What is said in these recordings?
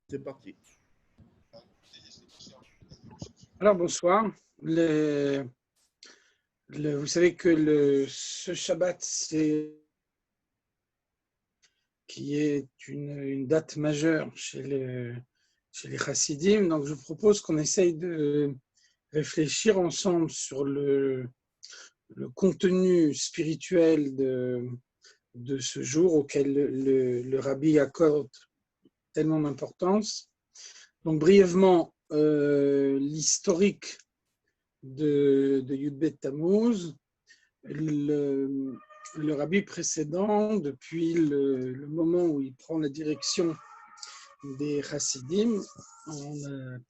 C'est parti. Alors bonsoir. Vous savez que ce Shabbat, qui est une date majeure chez les Chassidim. Donc je vous propose qu'on essaye de réfléchir ensemble sur le contenu spirituel de ce jour auquel le Rabbi accorde tellement d'importance. Donc brièvement, l'historique de Yud Bet Tammuz, le rabbi précédent, depuis le moment où il prend la direction des Chassidim en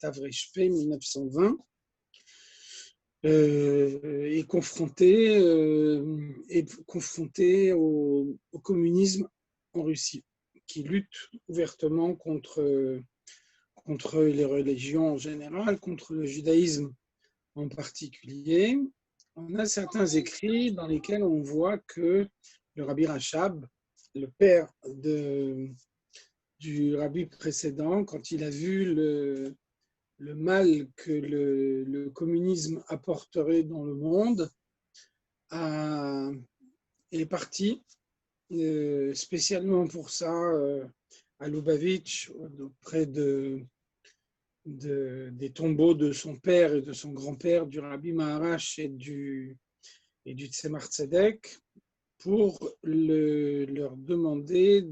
Tavreshpé 1920, est confronté au communisme en Russie, qui lutte ouvertement contre les religions en général, contre le judaïsme en particulier. On a certains écrits dans lesquels on voit que le Rabbi Rachab, le père du rabbi précédent, quand il a vu le mal que le communisme apporterait dans le monde, est parti spécialement pour ça à Lubavitch, auprès des tombeaux de son père et de son grand-père, du Rabbi Maharash et du Tzemar Tzedek, pour leur demander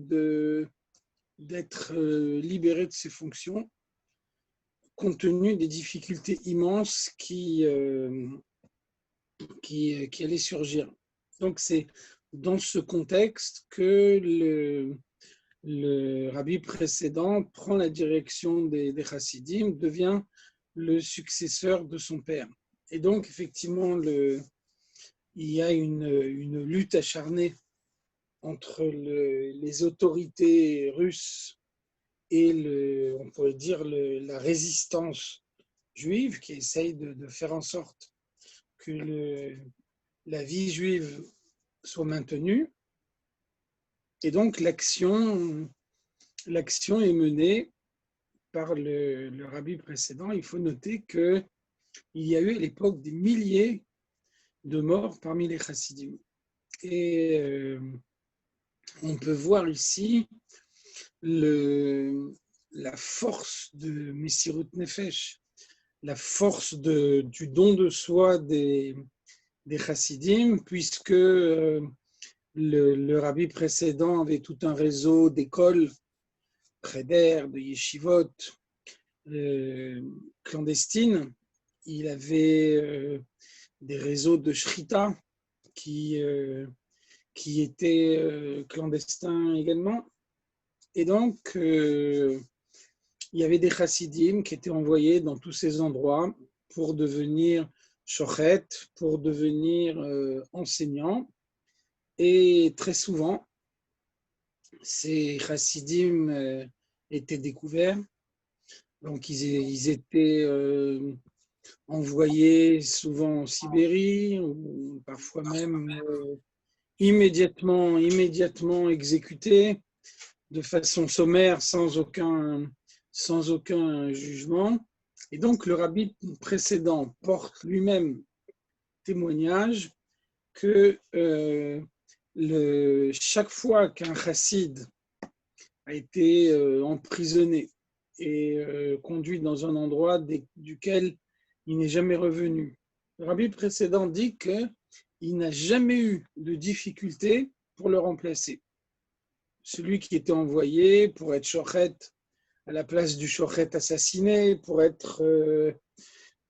d'être libérés de ses fonctions, compte tenu des difficultés immenses qui allaient surgir. Donc c'est dans ce contexte que le rabbi précédent prend la direction des Chassidim, devient le successeur de son père. Et donc, effectivement, il y a une lutte acharnée entre les autorités russes et on pourrait dire la résistance juive, qui essaye de faire en sorte que la vie juive soit maintenue. Et donc, l'action est menée par le rabbi précédent. Il faut noter qu'il y a eu à l'époque des milliers de morts parmi les chassidim. Et on peut voir ici la force de Messirut Nefesh, la force du don de soi des chassidim, puisque le rabbi précédent avait tout un réseau d'écoles, cheder, de yeshivot, clandestines. Il avait des réseaux de shrita qui étaient clandestins également. Et donc, il y avait des chassidim qui étaient envoyés dans tous ces endroits pour devenir shochet, pour devenir enseignants. Et très souvent, ces chassidim étaient découverts. Donc, ils étaient envoyés souvent en Sibérie, ou parfois même immédiatement exécutés de façon sommaire, sans aucun jugement. Et donc, le rabbi précédent porte lui-même témoignage que chaque fois qu'un chassid a été emprisonné et conduit dans un endroit duquel il n'est jamais revenu, le rabbi précédent dit qu'il n'a jamais eu de difficulté pour le remplacer. Celui qui était envoyé pour être shochet à la place du shochet assassiné, pour être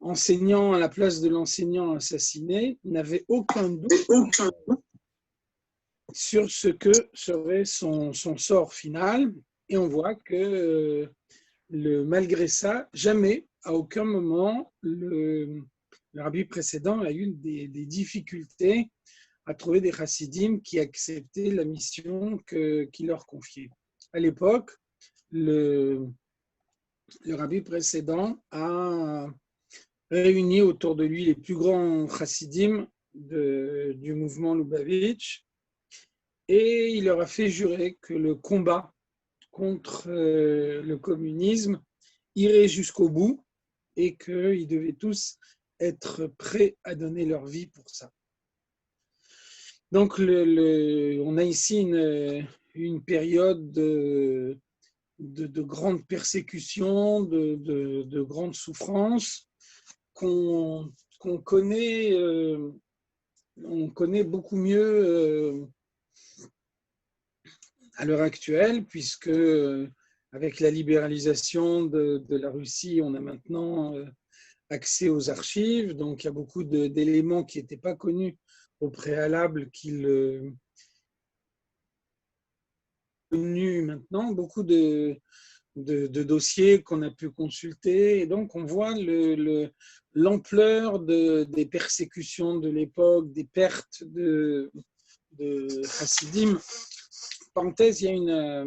enseignant à la place de l'enseignant assassiné, n'avait aucun doute sur ce que serait son sort final. Et on voit que malgré ça, jamais, à aucun moment, le rabbi précédent a eu des difficultés à trouver des chassidim qui acceptaient la mission qu'il leur confiait. À l'époque, le rabbi précédent a réuni autour de lui les plus grands chassidim du mouvement Lubavitch, et il leur a fait jurer que le combat contre le communisme irait jusqu'au bout et qu'ils devaient tous être prêts à donner leur vie pour ça. Donc, on a ici une période de grandes persécutions, de grandes souffrances qu'on connaît, on connaît beaucoup mieux à l'heure actuelle, puisque avec la libéralisation de la Russie, on a maintenant accès aux archives. Donc, il y a beaucoup d'éléments qui n'étaient pas connus au préalable qu'ils connus maintenant, beaucoup de dossiers qu'on a pu consulter. Et donc, on voit l'ampleur des persécutions de l'époque, des pertes de Hassidim. Parenthèse, il y a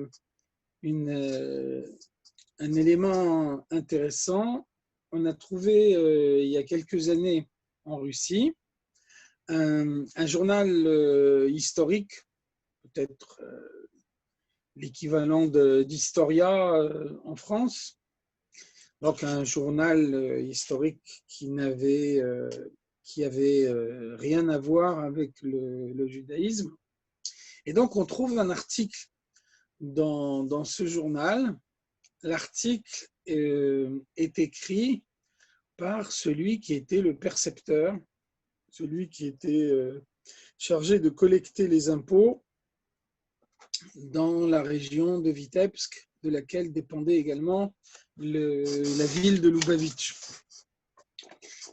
un élément intéressant. On a trouvé il y a quelques années en Russie un journal historique, peut-être l'équivalent d'Historia en France, donc un journal historique qui avait rien à voir avec le judaïsme. Et donc on trouve un article dans ce journal. L'article est écrit par celui qui était le percepteur, celui qui était chargé de collecter les impôts dans la région de Vitebsk, de laquelle dépendait également la ville de Lubavitch.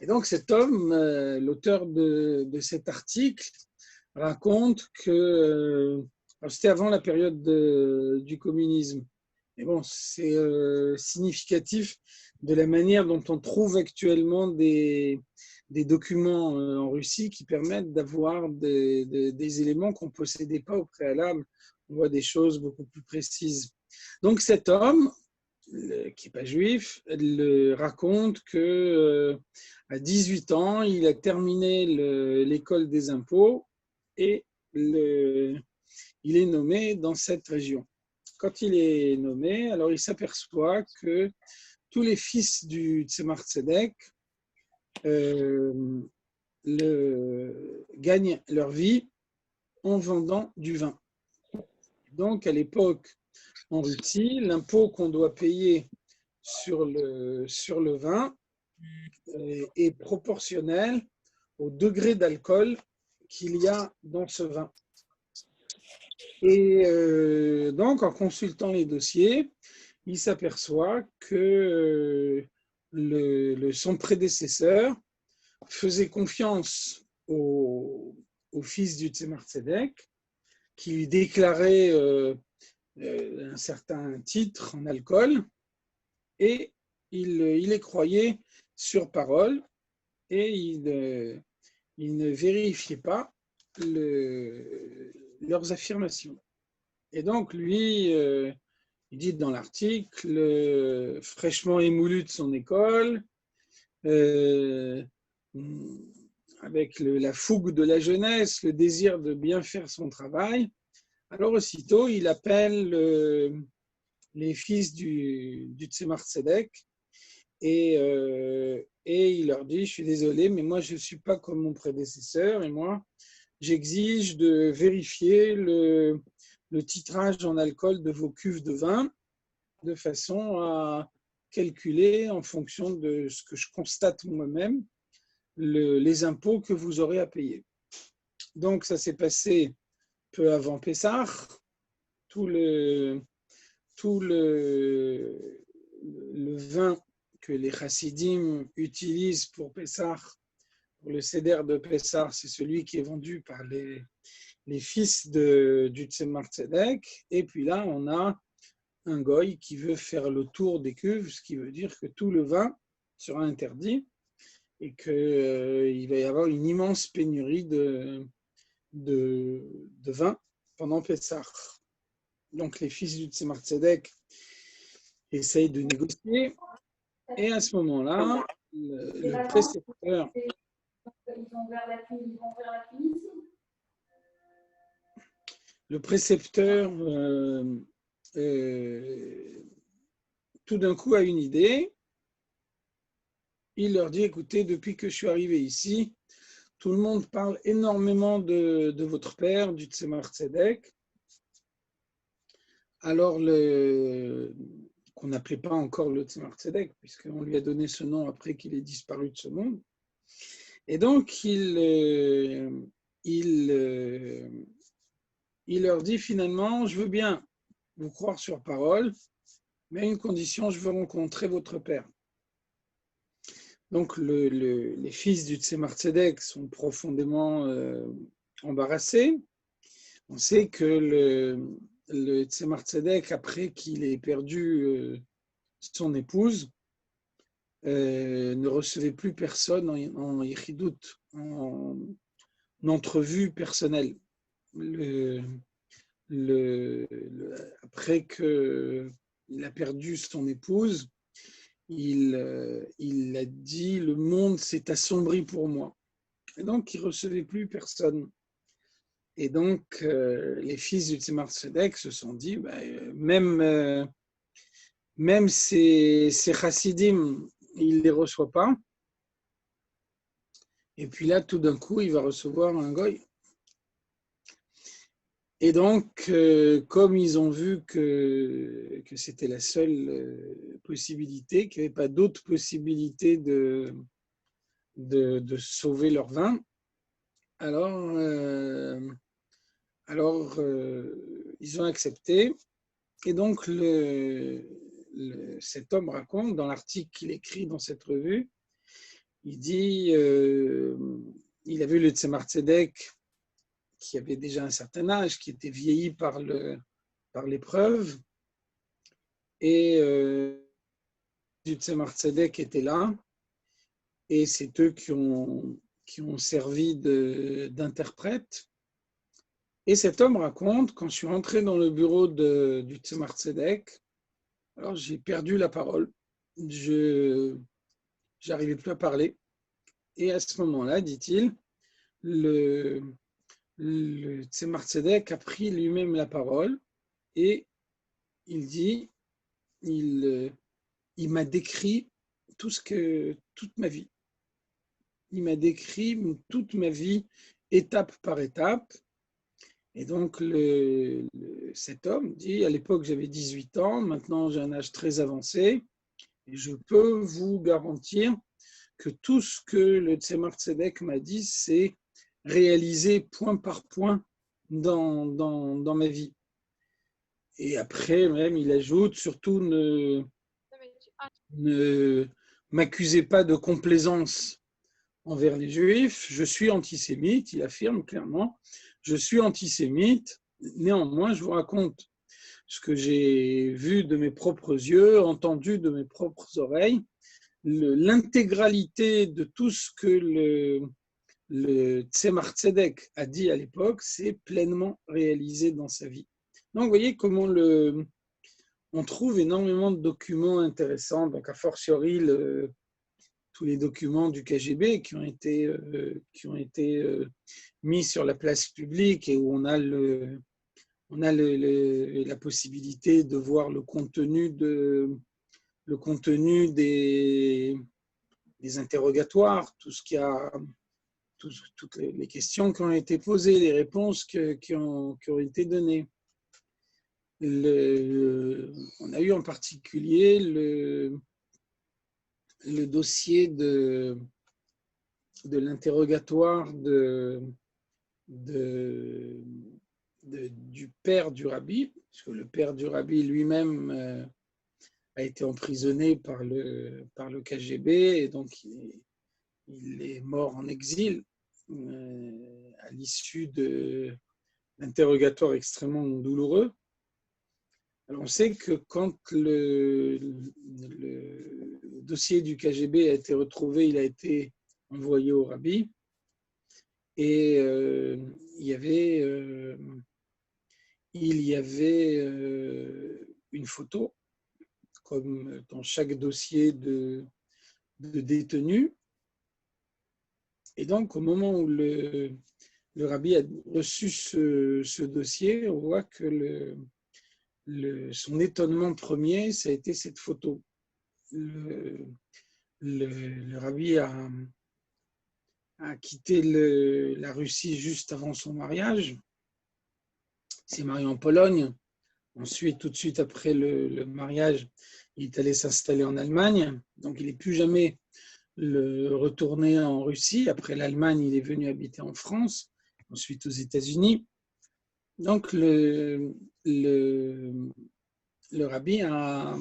Et donc cet homme, l'auteur de cet article, raconte que c'était avant la période du communisme. Mais bon, c'est significatif de la manière dont on trouve actuellement des documents en Russie qui permettent d'avoir des éléments qu'on ne possédait pas au préalable. On voit des choses beaucoup plus précises. Donc cet homme, qui n'est pas juif, raconte que à 18 ans, il a terminé l'école des impôts et il est nommé dans cette région. Quand il est nommé, alors il s'aperçoit que tous les fils du Tzemar Tzedek gagnent leur vie en vendant du vin. Donc, à l'époque, en Russie, l'impôt qu'on doit payer sur le vin est proportionnel au degré d'alcool qu'il y a dans ce vin. Et donc, en consultant les dossiers, il s'aperçoit que son prédécesseur faisait confiance au fils du Tzemar Tzedek, qui lui déclarait un certain titre en alcool, et il les croyait sur parole, et il ne vérifiait pas leurs affirmations. Et donc, lui, il dit dans l'article, fraîchement émoulu de son école, avec la fougue de la jeunesse, le désir de bien faire son travail, alors aussitôt, il appelle les fils du Tzemar Tzedek et il leur dit, je suis désolé, mais moi, je ne suis pas comme mon prédécesseur et moi, j'exige de vérifier le titrage en alcool de vos cuves de vin de façon à calculer en fonction de ce que je constate moi-même les impôts que vous aurez à payer. Donc, ça s'est passé peu avant Pessah. Tout le vin que les chassidim utilisent pour Pessah, pour le seder de Pessah, c'est celui qui est vendu par les fils du Tzemar Tzedek. Et puis là, on a un goy qui veut faire le tour des cuves, ce qui veut dire que tout le vin sera interdit et qu'il va y avoir une immense pénurie de vin pendant Pessah. Donc les fils du Tzemar Tzedek essayent de négocier et à ce moment-là, le précepteur tout d'un coup a une idée. Il leur dit, écoutez, depuis que je suis arrivé ici, tout le monde parle énormément de votre père, du Tzemar Tzedek. Alors, qu'on n'appelait pas encore le Tzemar Tzedek, puisqu'on lui a donné ce nom après qu'il ait disparu de ce monde. Et donc, il leur dit finalement, je veux bien vous croire sur parole, mais à une condition, je veux rencontrer votre père. Donc, les fils du Tzemar Tzedek sont profondément embarrassés. On sait que le Tzemar Tzedek, après qu'il ait perdu son épouse, ne recevait plus personne en yichidout, en entrevue personnelle. Après qu'il a perdu son épouse, il a dit « le monde s'est assombri pour moi ». Et donc, il ne recevait plus personne. Et donc, les fils du Tzemar Tzedek se sont dit même ces chassidim, il ne les reçoit pas. Et puis là, tout d'un coup, il va recevoir un goy. Et donc, comme ils ont vu que c'était la seule possibilité, qu'il n'y avait pas d'autre possibilité de sauver leur vin, alors ils ont accepté. Et donc, cet homme raconte, dans l'article qu'il écrit dans cette revue, il dit il a vu le Tzemar Tzedek qui avait déjà un certain âge, qui était vieilli par l'épreuve, et du Tzemar Tzedek était là, et c'est eux qui ont servi d'interprète. Et cet homme raconte, quand je suis rentré dans le bureau du Tzemar Tzedek, alors j'ai perdu la parole, je n'arrivais plus à parler. Et à ce moment-là, dit-il, le Tzemar Tzedek a pris lui-même la parole et il dit, il m'a décrit toute ma vie. Il m'a décrit toute ma vie, étape par étape. Et donc, cet homme dit, à l'époque, j'avais 18 ans, maintenant j'ai un âge très avancé, et je peux vous garantir que tout ce que le Tzemar Tzedek m'a dit, c'est réalisé point par point dans ma vie. Et après, même, il ajoute, surtout, ne m'accusez pas de complaisance envers les Juifs. Je suis antisémite, il affirme clairement, je suis antisémite. Néanmoins, je vous raconte ce que j'ai vu de mes propres yeux, entendu de mes propres oreilles, l'intégralité de tout ce que le Tzemar Tzedek a dit à l'époque, c'est pleinement réalisé dans sa vie. Donc, vous voyez comment on trouve énormément de documents intéressants, donc a fortiori tous les documents du KGB qui ont été mis sur la place publique et où on a la possibilité de voir le contenu des interrogatoires, toutes les questions qui ont été posées, les réponses qui ont été données. On a eu en particulier le dossier de l'interrogatoire du père du rabbi, parce que le père du rabbi lui-même a été emprisonné par le KGB, et donc il est mort en exil à l'issue d'interrogatoires extrêmement douloureux. Alors on sait que quand le dossier du KGB a été retrouvé, il a été envoyé au rabbi, et il y avait une photo, comme dans chaque dossier de détenu. Et donc, au moment où le rabbi a reçu ce dossier, on voit que son étonnement premier, ça a été cette photo. Le rabbi a quitté la Russie juste avant son mariage. Il s'est marié en Pologne. Ensuite, tout de suite après le mariage, il est allé s'installer en Allemagne. Donc, il n'est plus jamais retourné en Russie. Après l'Allemagne, il est venu habiter en France, ensuite aux États-Unis. Donc, le rabbi a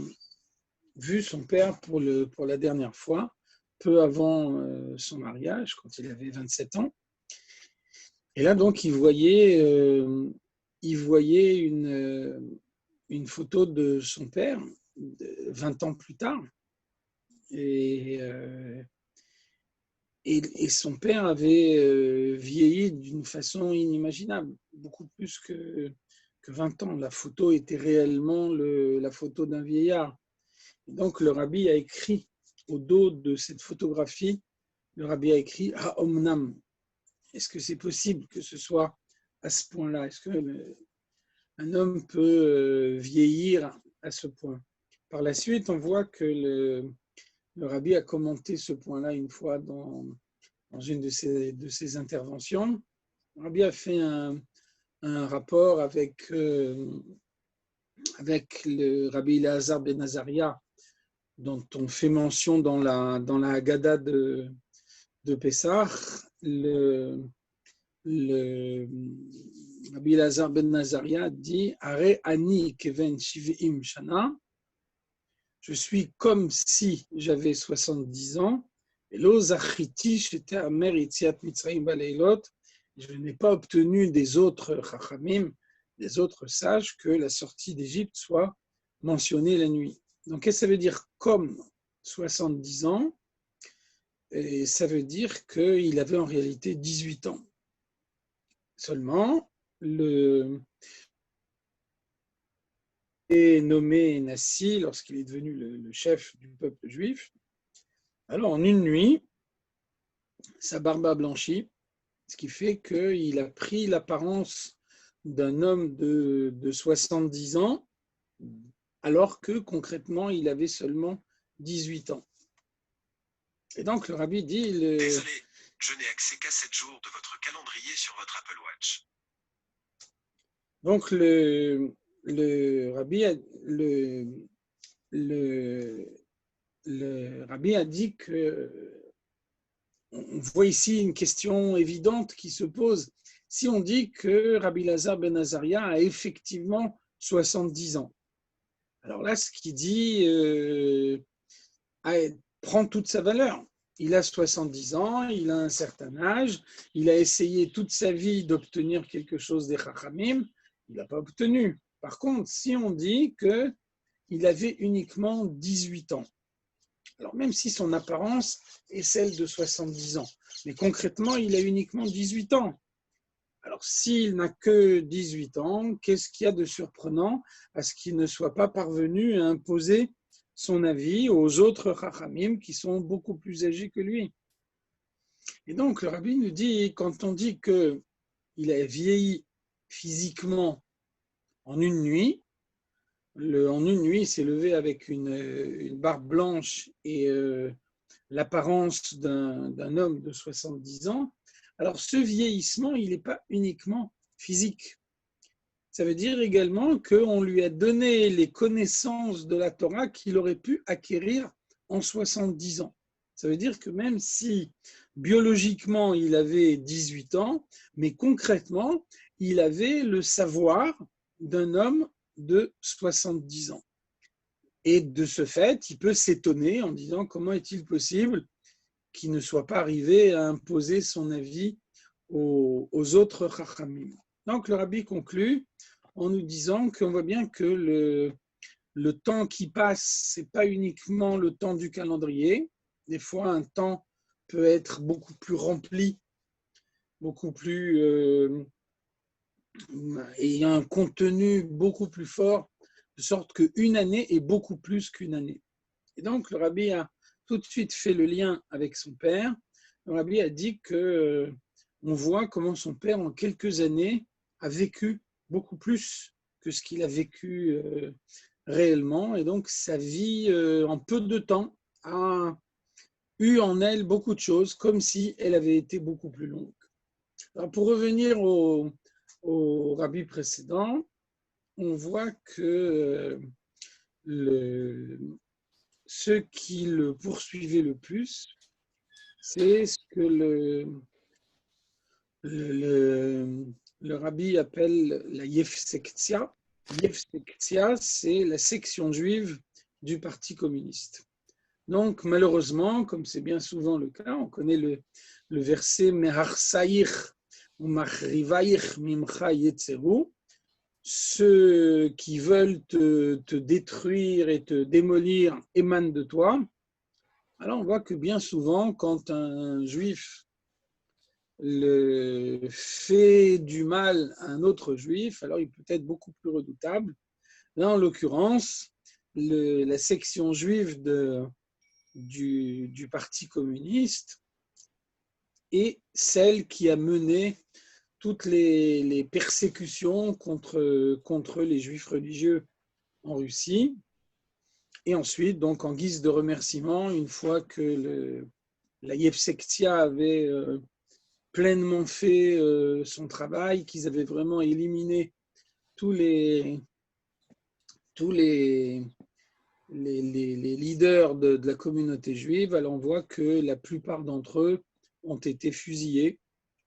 vu son père pour la dernière fois, peu avant son mariage, quand il avait 27 ans. Et là, donc, il voyait une photo de son père 20 ans plus tard. Et son père avait vieilli d'une façon inimaginable, beaucoup plus que 20 ans. La photo était réellement la photo d'un vieillard. Et donc, le rabbi a écrit au dos de cette photographie, le rabbi a écrit « Ha-omnam ». Est-ce que c'est possible que ce soit à ce point-là? Est-ce qu'un homme peut vieillir à ce point? Par la suite, on voit que le rabbi a commenté ce point-là une fois dans une de ses interventions. Le rabbi a fait un rapport avec le rabbi Elazar ben Azaria, dont on fait mention dans la Haggadah de Pessah. Le Rabbi Elazar ben Azaria dit « Are ani keven shiv'im shana » je suis comme si j'avais 70 ans. Et lo zachiti shete amer yitziat mitzrayim baleilot. Je n'ai pas obtenu des autres chachamim, des autres sages, que la sortie d'Égypte soit mentionnée la nuit. Donc, qu'est-ce que ça veut dire comme 70 ans? Et ça veut dire qu'il avait en réalité 18 ans. Seulement, est nommé Nassi lorsqu'il est devenu le chef du peuple juif. Alors, en une nuit, sa barbe a blanchi, ce qui fait qu'il a pris l'apparence d'un homme de 70 ans, alors que concrètement, il avait seulement 18 ans. Et donc, le rabbi dit... Désolé, je n'ai accès qu'à 7 jours de votre calendrier sur votre Apple Watch. Donc, le rabbi a dit que on voit ici une question évidente qui se pose. Si on dit que Rabbi Elazar ben Azaria a effectivement 70 ans, alors là, ce qu'il dit prend toute sa valeur. Il a 70 ans, il a un certain âge, il a essayé toute sa vie d'obtenir quelque chose des Chachamim, il n'a pas obtenu. Par contre, si on dit qu'il avait uniquement 18 ans, alors même si son apparence est celle de 70 ans, mais concrètement, il a uniquement 18 ans. Alors s'il n'a que 18 ans, qu'est-ce qu'il y a de surprenant à ce qu'il ne soit pas parvenu à imposer son avis aux autres chachamim qui sont beaucoup plus âgés que lui? Et donc le rabbi nous dit, quand on dit qu'il a vieilli physiquement en une nuit, en une nuit, il s'est levé avec une barbe blanche et l'apparence d'un homme de 70 ans. Alors, ce vieillissement, il n'est pas uniquement physique. Ça veut dire également qu'on lui a donné les connaissances de la Torah qu'il aurait pu acquérir en 70 ans. Ça veut dire que même si biologiquement il avait 18 ans, mais concrètement, il avait le savoir d'un homme de 70 ans. Et de ce fait, il peut s'étonner en disant comment est-il possible qu'il ne soit pas arrivé à imposer son avis aux autres chachamim. Donc le rabbi conclut en nous disant qu'on voit bien que le temps qui passe, ce n'est pas uniquement le temps du calendrier. Des fois, un temps peut être beaucoup plus rempli, beaucoup plus ayant un contenu beaucoup plus fort, de sorte qu'une année est beaucoup plus qu'une année. Et donc, le rabbi a tout de suite fait le lien avec son père. Le rabbi a dit qu'on voit comment son père, en quelques années, a vécu beaucoup plus que ce qu'il a vécu réellement. Et donc, sa vie, en peu de temps, a eu en elle beaucoup de choses, comme si elle avait été beaucoup plus longue. Alors, pour revenir au rabbi précédent, on voit que ceux qui le poursuivaient le plus, c'est ce que le rabbi appelle la Yefsektia. Yefsektia, c'est la section juive du Parti communiste. Donc, malheureusement, comme c'est bien souvent le cas, on connaît le verset Meharsaïr ou Machrivaïr Mimcha Yetzeru. Ceux qui veulent te détruire et te démolir émanent de toi. Alors, on voit que bien souvent, quand un juif fait du mal à un autre juif, alors il peut être beaucoup plus redoutable. Là, en l'occurrence, la section juive du Parti communiste est celle qui a mené toutes les persécutions contre les juifs religieux en Russie. Et ensuite, donc en guise de remerciement, une fois que la Yevsektia avait pleinement fait son travail, qu'ils avaient vraiment éliminé tous les leaders de la communauté juive, alors on voit que la plupart d'entre eux ont été fusillés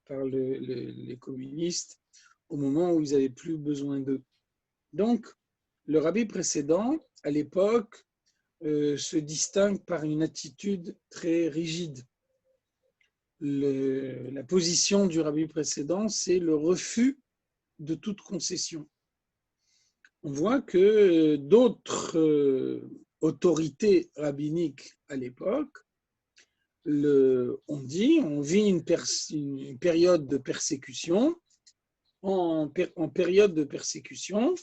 par les communistes au moment où ils n'avaient plus besoin d'eux. Donc, le rabbi précédent, à l'époque, se distingue par une attitude très rigide. La position du rabbi précédent, c'est le refus de toute concession. On voit que d'autres autorités rabbiniques à l'époque, on vit une période de persécution. En période de persécution,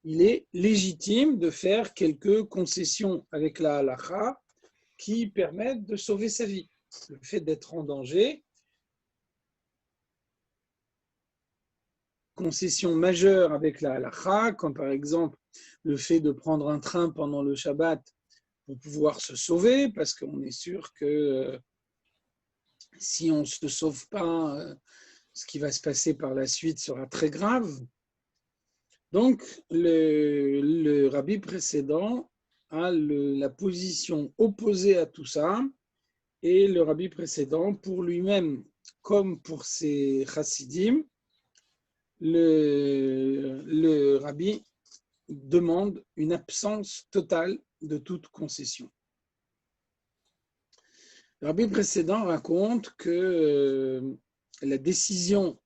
il est légitime de faire quelques concessions avec la halakha qui permettent de sauver sa vie. Le fait d'être en danger, concession majeure avec la halakha, comme par exemple le fait de prendre un train pendant le Shabbat pour pouvoir se sauver, parce qu'on est sûr que si on ne se sauve pas, ce qui va se passer par la suite sera très grave. Donc, le rabbi précédent a la position opposée à tout ça, et le rabbi précédent, pour lui-même comme pour ses chassidim, le rabbi demande une absence totale de toute concession. Le rabbi précédent raconte que la décision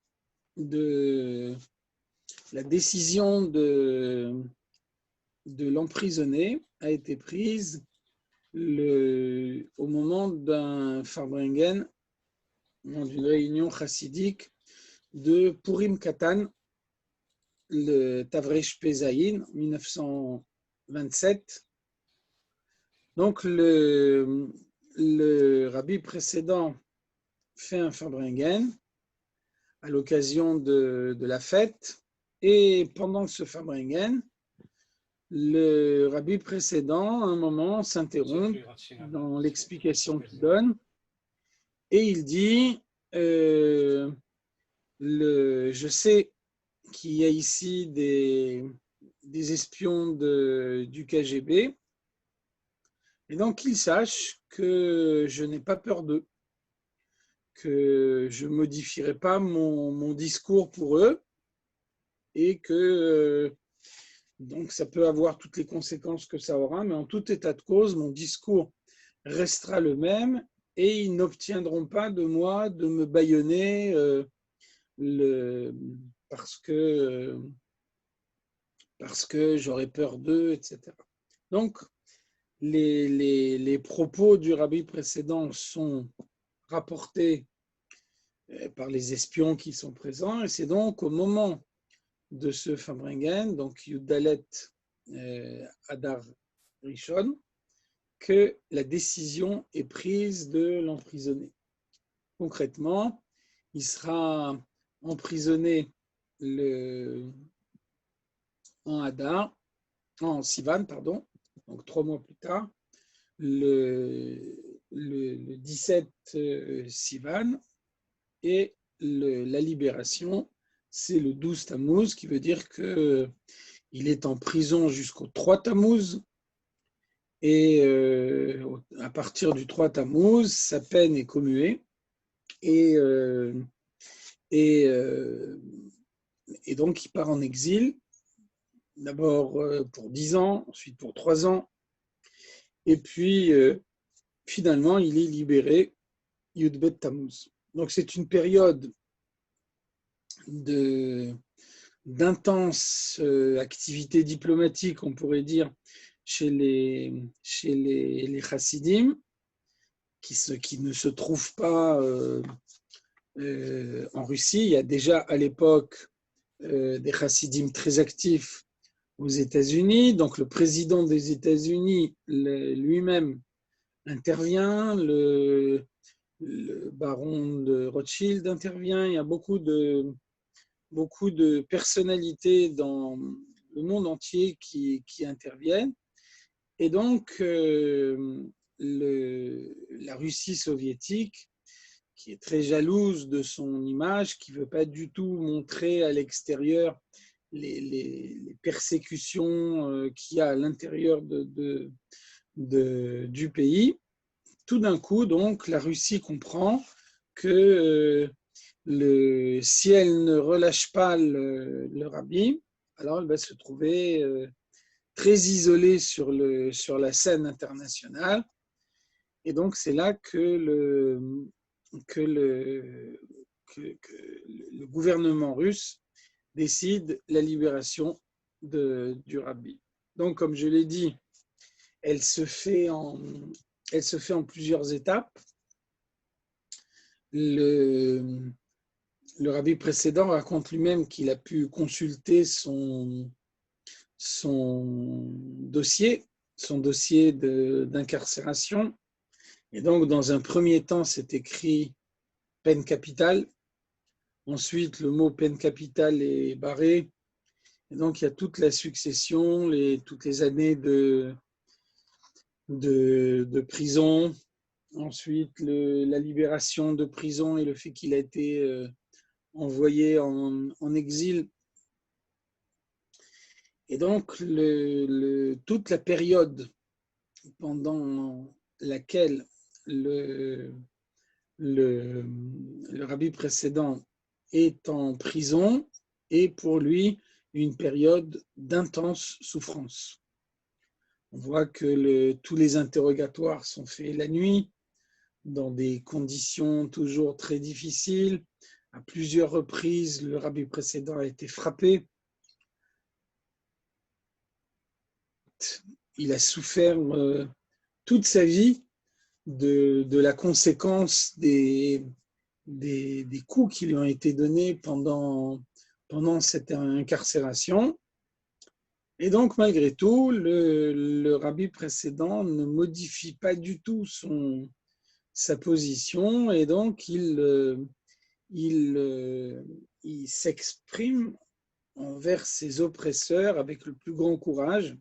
de l'emprisonner a été prise au moment d'un Farbrengen, d'une réunion chassidique de Purim Katan, le Tavresh Pezaïn, 1927. Donc, le rabbi précédent fait un Farbrengen à l'occasion de la fête, et pendant ce Farbrengen, le rabbi précédent, à un moment, s'interrompt dans l'explication qu'il donne, et il dit je sais qu'il y a ici des espions du KGB, et donc qu'ils sachent que je n'ai pas peur d'eux, que je ne modifierai pas mon discours pour eux, et que donc ça peut avoir toutes les conséquences que ça aura, mais en tout état de cause, mon discours restera le même, et ils n'obtiendront pas de moi de me bâillonner parce que j'aurais peur d'eux, etc. Donc, les propos du rabbi précédent sont rapportés par les espions qui sont présents, et c'est donc au moment de ce Farbrengen, donc Yudalet Adar Rishon, que la décision est prise de l'emprisonner. Concrètement, il sera emprisonné le en Hadar, en Sivan, pardon, donc 3 mois plus tard, le 17 Sivan, et la libération, c'est le 12 Tammuz, qui veut dire qu'il est en prison jusqu'au 3 Tammuz, et à partir du 3 Tammuz, sa peine est commuée, et, et, et donc il part en exil, d'abord pour 10 ans, ensuite pour 3 ans, et puis finalement il est libéré, Yudbet Tammuz. Donc c'est une période d'intense activité diplomatique, on pourrait dire, chez les chassidim, qui ne se trouvent pas en Russie. Il y a déjà à l'époque des chassidim très actifs aux États-Unis. Donc le président des États-Unis lui-même intervient, le baron de Rothschild intervient. Il y a beaucoup de personnalités dans le monde entier qui interviennent. Et donc, la Russie soviétique, qui est très jalouse de son image, qui ne veut pas du tout montrer à l'extérieur les persécutions qu'il y a à l'intérieur du pays, tout d'un coup, donc, la Russie comprend que si elle ne relâche pas le rabbi, alors elle va se trouver très isolée sur la scène internationale. Et donc, c'est là que le gouvernement russe décide la libération du rabbi. Donc, comme je l'ai dit, elle se fait en plusieurs étapes. Le rabbi précédent raconte lui-même qu'il a pu consulter son dossier d'incarcération. Et donc, dans un premier temps, c'est écrit peine capitale. Ensuite, le mot peine capitale est barré. Et donc, il y a toute la succession, toutes les années de prison. Ensuite, la libération de prison et le fait qu'il a été envoyé en exil. Et donc, toute la période pendant laquelle le rabbi précédent est en prison est pour lui une période d'intense souffrance. On voit que tous les interrogatoires sont faits la nuit, dans des conditions toujours très difficiles. À plusieurs reprises, le rabbi précédent a été frappé. Il a souffert toute sa vie de la conséquence des coups qui lui ont été donnés pendant cette incarcération. Et donc, malgré tout, le rabbi précédent ne modifie pas du tout sa position, et donc il s'exprime envers ses oppresseurs avec le plus grand courage.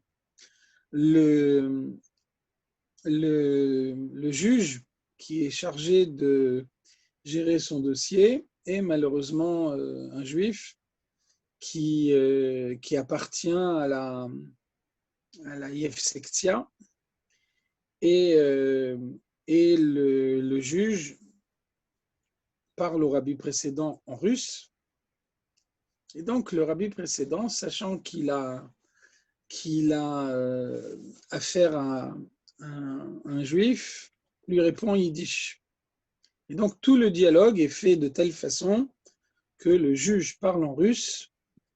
Le juge qui est chargé de gérer son dossier est malheureusement un juif qui appartient à la Yevsektia, et le juge parle au rabbi précédent en russe. Et donc le rabbi précédent, sachant qu'il a affaire à un juif, lui répond en yiddish. Et donc tout le dialogue est fait de telle façon que le juge parle en russe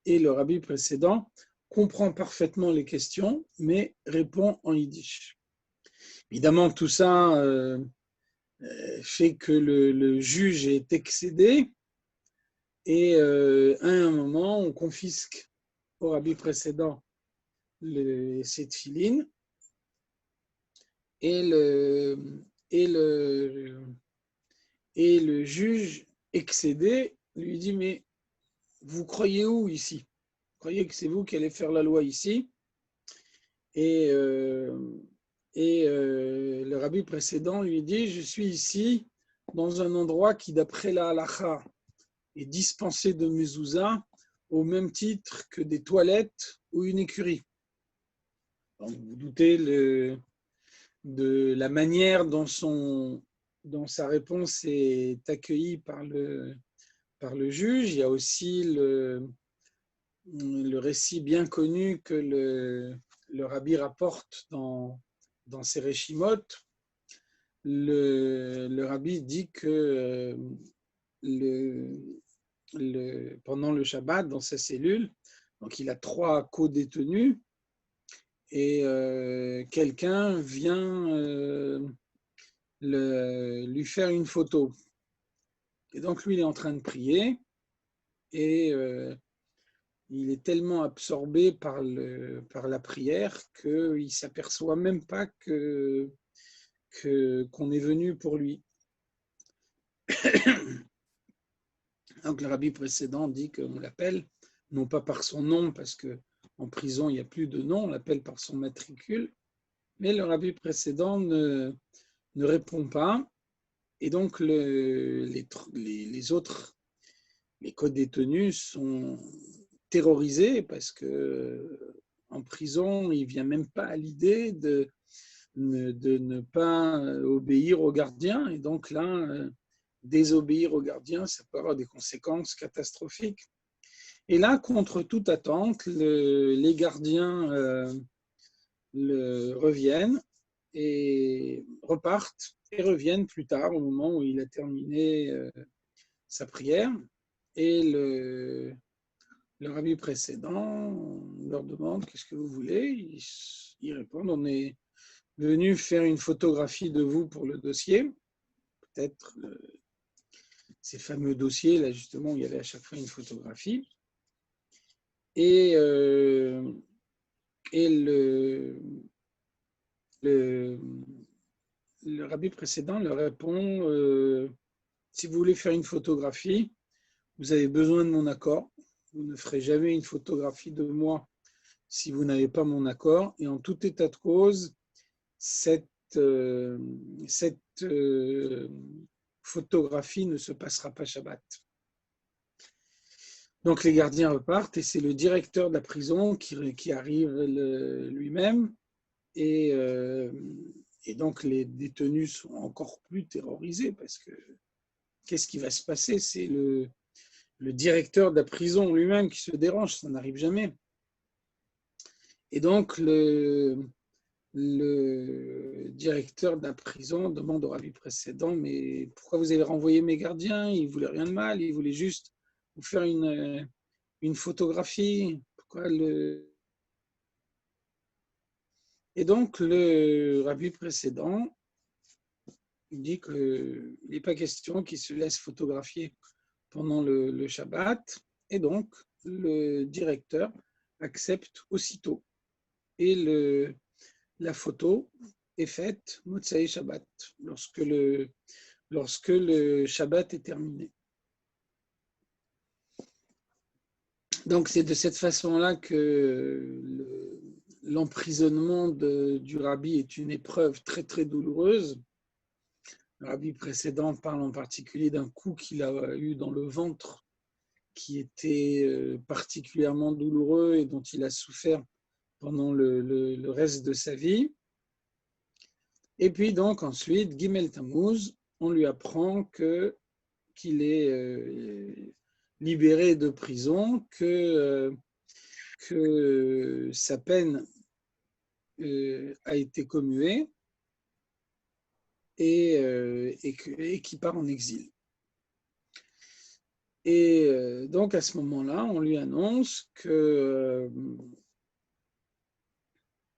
et le rabbi précédent comprend parfaitement les questions, mais répond en yiddish. Évidemment, tout ça fait que le juge est excédé, et à un moment, on confisque au rabbi précédent ses tefilines, et le juge excédé lui dit: mais vous croyez où ici? croyez que c'est vous qui allez faire la loi ici? Et, le rabbi précédent lui dit, je suis ici dans un endroit qui, d'après la halacha, est dispensé de mezouza au même titre que des toilettes ou une écurie. Donc, vous vous doutez de la manière dont sa réponse est accueillie par le juge. Il y a aussi le récit bien connu que le rabbi rapporte dans ses réchimot. Le rabbi dit que pendant le Shabbat, dans sa cellule, donc il a 3 co-détenus, et quelqu'un vient lui faire une photo. Et donc lui, il est en train de prier, et il est tellement absorbé par la prière qu'il ne s'aperçoit même pas qu'on est venu pour lui. Donc le rabbi précédent dit qu'on l'appelle, non pas par son nom, parce qu'en prison, il n'y a plus de nom, on l'appelle par son matricule, mais le rabbi précédent ne répond pas, et donc les autres, les co-détenus sont terrorisés, parce qu'en prison, il ne vient même pas à l'idée de ne pas obéir aux gardiens, et donc là, désobéir aux gardiens, ça peut avoir des conséquences catastrophiques. Et là, contre toute attente, les gardiens reviennent et repartent, et reviennent plus tard, au moment où il a terminé sa prière. Et le rabbi précédent leur demande « Qu'est-ce que vous voulez ?» Ils répondent « On est venu faire une photographie de vous pour le dossier. » Peut-être ces fameux dossiers, là justement, où il y avait à chaque fois une photographie. Et le rabbi précédent leur répond si vous voulez faire une photographie, vous avez besoin de mon accord. Vous ne ferez jamais une photographie de moi si vous n'avez pas mon accord. Et en tout état de cause, cette photographie ne se passera pas Shabbat. Donc les gardiens repartent, et c'est le directeur de la prison qui arrive lui-même, et donc les détenus sont encore plus terrorisés, parce que qu'est-ce qui va se passer? C'est le directeur de la prison lui-même qui se dérange, ça n'arrive jamais. Et donc le directeur de la prison demande au rabbi précédent, mais pourquoi vous avez renvoyé mes gardiens? Ils ne voulaient rien de mal, ils voulaient juste vous faire une photographie. Pourquoi Et donc le rabbi précédent dit qu'il n'est pas question qu'il se laisse photographier pendant le Shabbat, et donc le directeur accepte aussitôt. Et la photo est faite Motsai Shabbat, lorsque le Shabbat est terminé. Donc c'est de cette façon-là que l'emprisonnement du rabbi est une épreuve très très douloureuse. Le rabbi précédent parle en particulier d'un coup qu'il a eu dans le ventre, qui était particulièrement douloureux et dont il a souffert pendant le reste de sa vie. Et puis donc ensuite, Gimel Tammuz, on lui apprend qu'il est libéré de prison, que sa peine a été commuée, et qu'il part en exil. Et donc à ce moment-là, on lui annonce que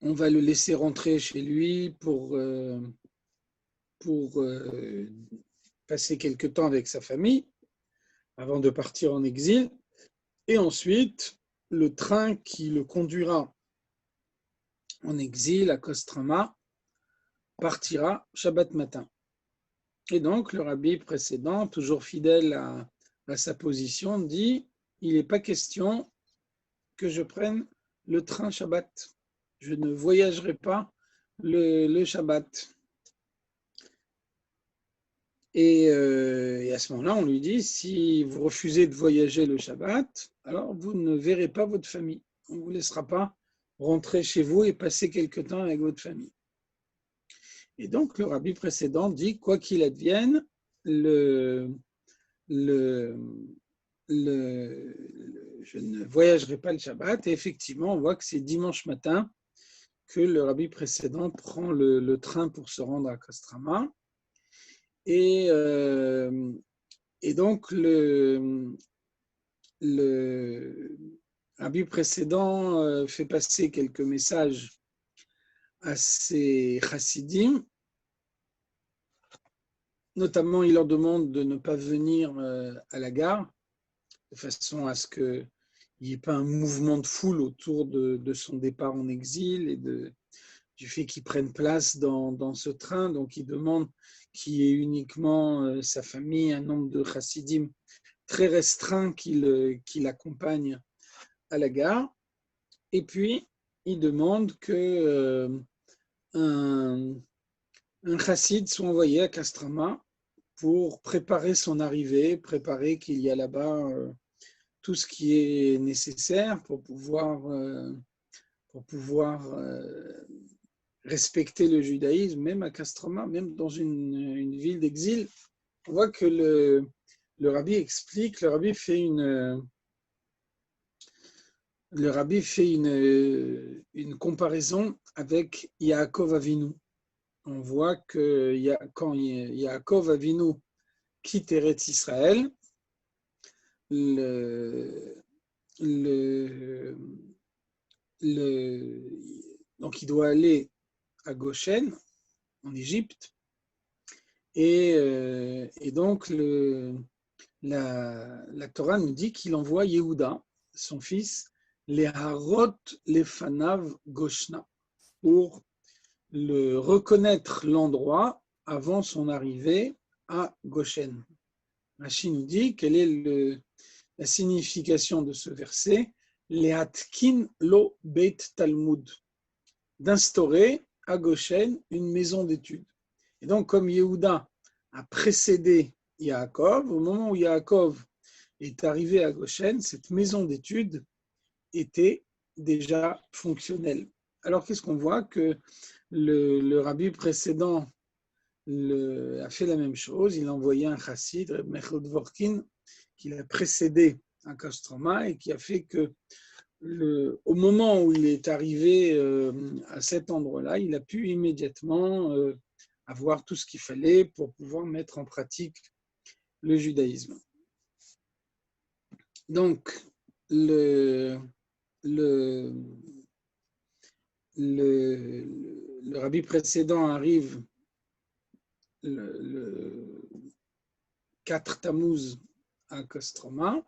on va le laisser rentrer chez lui pour passer quelque temps avec sa famille avant de partir en exil. Et ensuite, le train qui le conduira en exil à Kostrama partira Shabbat matin. Et donc, le rabbi précédent, toujours fidèle à sa position, dit il n'est pas question que je prenne le train Shabbat. Je ne voyagerai pas le Shabbat. Et à ce moment-là, on lui dit, si vous refusez de voyager le Shabbat, alors vous ne verrez pas votre famille. On ne vous laissera pas rentrer chez vous et passer quelque temps avec votre famille. Et donc, le rabbi précédent dit, quoi qu'il advienne, je ne voyagerai pas le Shabbat. Et effectivement, on voit que c'est dimanche matin que le rabbi précédent prend le train pour se rendre à Kostrama. Et donc, le rabbi précédent fait passer quelques messages à ses chassidim. Notamment, il leur demande de ne pas venir à la gare, de façon à ce qu'il n'y ait pas un mouvement de foule autour de son départ en exil et du fait qu'il prenne place dans ce train. Donc, il demande qu'il y ait uniquement sa famille, un nombre de chassidim très restreint qui l'accompagne à la gare. Et puis, il demande qu'un chassid soit envoyé à Kostrama pour préparer son arrivée, préparer qu'il y a là-bas tout ce qui est nécessaire pour pouvoir respecter le judaïsme, même à Kostrama, même dans une ville d'exil. On voit que le rabbi explique, le rabbi fait une comparaison avec Yaakov Avinu. On voit que quand Yaakov Avinu quitte Eretz Israël, donc il doit aller à Goshen, en Égypte, et donc la Torah nous dit qu'il envoie Yehuda, son fils, les Harot Lefanav Goshna, pour reconnaître l'endroit avant son arrivée à Goshen. Rashi nous dit quelle est la signification de ce verset, Lehatkin lo beit Talmud, d'instaurer à Goshen une maison d'études. Et donc, comme Yehuda a précédé Yaakov, au moment où Yaakov est arrivé à Goshen, cette maison d'études était déjà fonctionnelle. Alors, qu'est-ce qu'on voit? Que le rabbi précédent a fait la même chose. Il a envoyé un chassid, Reb Mechel Dvorkin, qui l'a précédé à Kostroma et qui a fait que au moment où il est arrivé à cet endroit-là, il a pu immédiatement avoir tout ce qu'il fallait pour pouvoir mettre en pratique le judaïsme. Donc, le rabbi précédent arrive le 4 Tammuz à Kostroma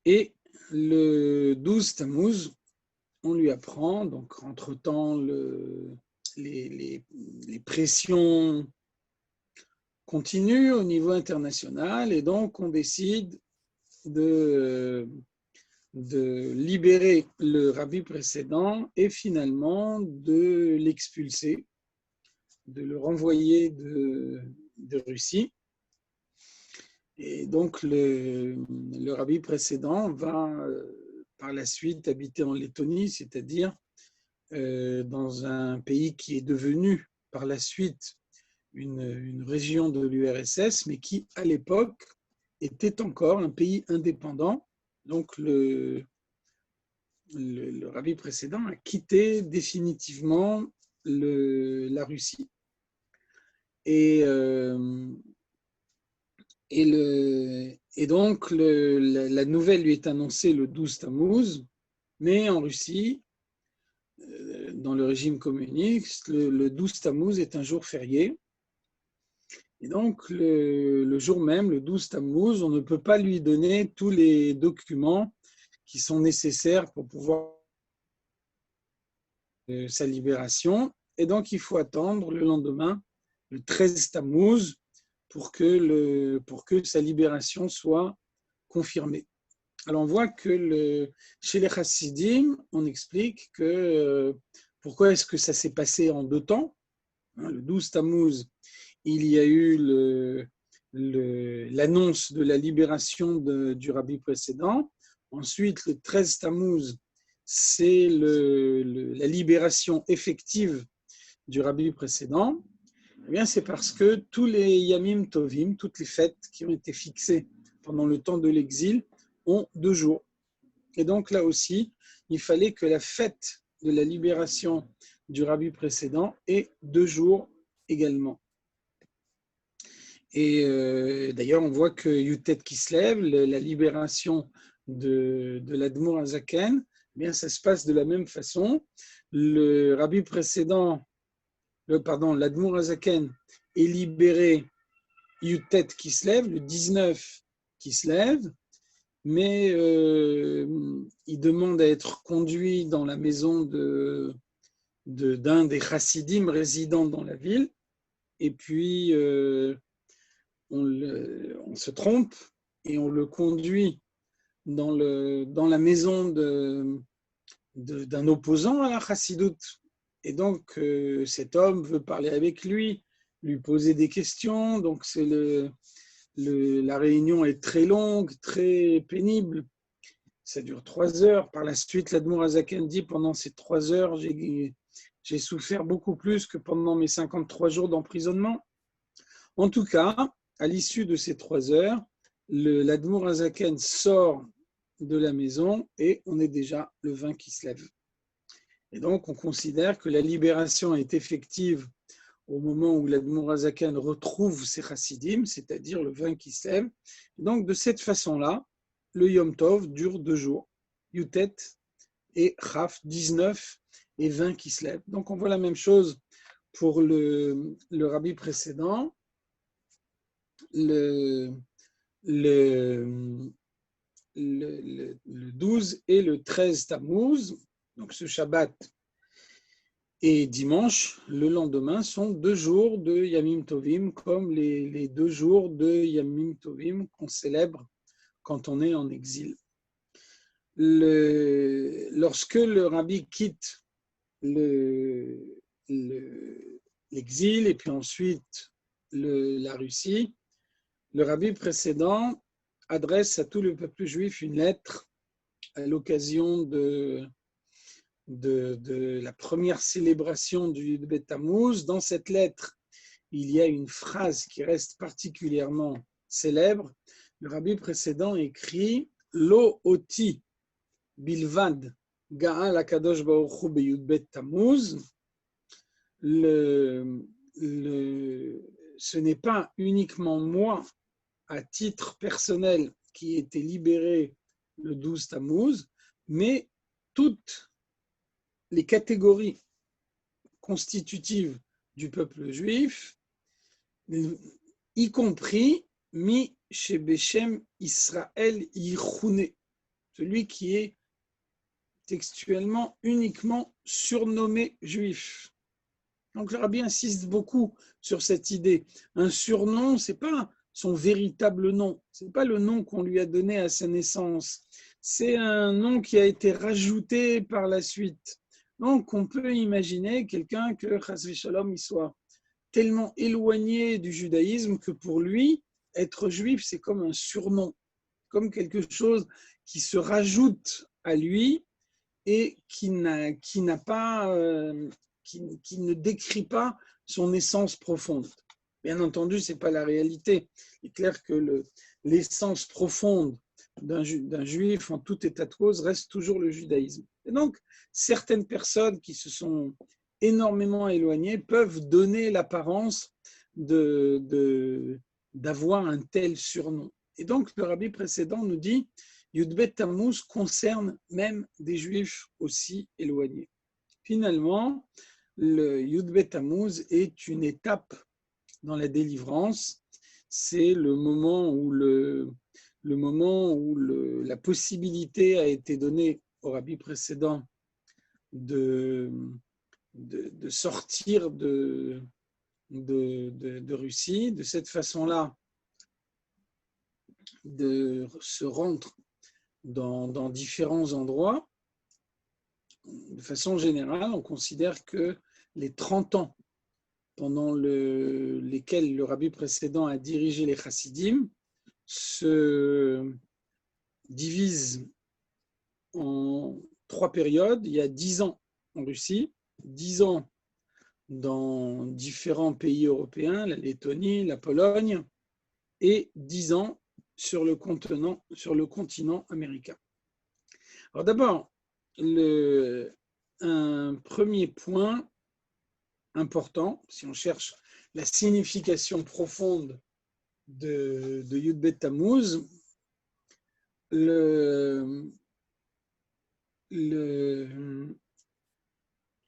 et le 12 Tammuz, on lui apprend, donc entre-temps, les pressions continuent au niveau international et donc on décide de libérer le rabbi précédent et finalement de l'expulser, de le renvoyer de Russie. Et donc le rabbi précédent va par la suite habiter en Lettonie, c'est-à-dire dans un pays qui est devenu par la suite une région de l'URSS, mais qui à l'époque était encore un pays indépendant. Donc le rabbi précédent a quitté définitivement la Russie. Et donc, la nouvelle lui est annoncée le 12 Tammuz, mais en Russie, dans le régime communiste, le 12 Tammuz est un jour férié. Et donc, le jour même, le 12 Tammuz, on ne peut pas lui donner tous les documents qui sont nécessaires pour pouvoir sa libération. Et donc, il faut attendre le lendemain, le 13 Tammuz, pour que sa libération soit confirmée. Alors on voit que chez les Chassidim, on explique que pourquoi est-ce que ça s'est passé en 2 temps. Le 12 Tammuz, il y a eu l'annonce de la libération du rabbi précédent. Ensuite, le 13 Tammuz, c'est la libération effective du rabbi précédent. Eh bien, c'est parce que tous les Yamim Tovim, toutes les fêtes qui ont été fixées pendant le temps de l'exil, ont 2 jours. Et donc là aussi, il fallait que la fête de la libération du rabbi précédent ait 2 jours également. Et d'ailleurs, on voit que Yutet Kislev, la libération de l'Admour Azaken, eh bien, ça se passe de la même façon. Le rabbi précédent, l'Admour Azaken est libéré Yutet Kislev, le 19 Kislev, mais il demande à être conduit dans la maison d'un des chassidim résidant dans la ville. Et puis, on se trompe et on le conduit dans la maison d'un opposant à la chassidoute. Et donc, cet homme veut parler avec lui poser des questions. Donc, la réunion est très longue, très pénible. Ça dure 3 heures. Par la suite, l'Admour Azaken dit, pendant ces 3 heures, j'ai souffert beaucoup plus que pendant mes 53 jours d'emprisonnement. En tout cas, à l'issue de ces 3 heures, l'Admour Azaken sort de la maison et on est déjà le 20 qui se lève. Et donc, on considère que la libération est effective au moment où l'Admour Azaken retrouve ses chassidim, c'est-à-dire le 20 qui se lève. Donc, de cette façon-là, le Yom Tov dure 2 jours, Yutet et Chaf, 19 et 20 qui se lèvent. Donc, on voit la même chose pour le rabbi précédent. Le 12 et le 13 Tammuz, donc ce Shabbat et dimanche, le lendemain, sont 2 jours de Yamim Tovim, comme les 2 jours de Yamim Tovim qu'on célèbre quand on est en exil. Lorsque le rabbi quitte l'exil et puis ensuite la Russie, le rabbi précédent adresse à tout le peuple juif une lettre à l'occasion de la première célébration du Bet Tammuz. Dans cette lettre, il y a une phrase qui reste particulièrement célèbre. Le rabbi précédent écrit « Lo oti bilvad ga'al hakadosh baruch hu beyud Bet Tammuz » ce n'est pas uniquement moi, à titre personnel, qui ai été libéré le 12 Tammuz, mais toutes les catégories constitutives du peuple juif, y compris Mi Shebeshem Israël Yichune, celui qui est textuellement uniquement surnommé juif. Donc le rabbi insiste beaucoup sur cette idée. Un surnom, ce n'est pas son véritable nom, ce n'est pas le nom qu'on lui a donné à sa naissance, c'est un nom qui a été rajouté par la suite. Donc on peut imaginer quelqu'un que Chas v'Shalom il soit tellement éloigné du judaïsme que pour lui, être juif, c'est comme un surnom, comme quelque chose qui se rajoute à lui et qui ne décrit pas son essence profonde. Bien entendu, ce n'est pas la réalité. Il est clair que l'essence profonde d'un juif, en tout état de cause, reste toujours le judaïsme. Et donc, certaines personnes qui se sont énormément éloignées peuvent donner l'apparence d'avoir un tel surnom. Et donc, le rabbi précédent nous dit Yud-Bet Tammuz concerne même des juifs aussi éloignés. Finalement, le Yud-Bet Tammuz est une étape dans la délivrance. C'est le moment où la possibilité a été donnée au rabbi précédent de sortir de Russie, de cette façon-là, de se rendre dans différents endroits. De façon générale, on considère que les 30 ans pendant lesquels le rabbi précédent a dirigé les chassidim se divisent en 3 périodes. Il y a 10 ans en Russie, 10 ans dans différents pays européens, la Lettonie, la Pologne, et 10 ans sur le continent américain. Alors d'abord, un premier point important, si on cherche la signification profonde de Yud Bet Tammuz,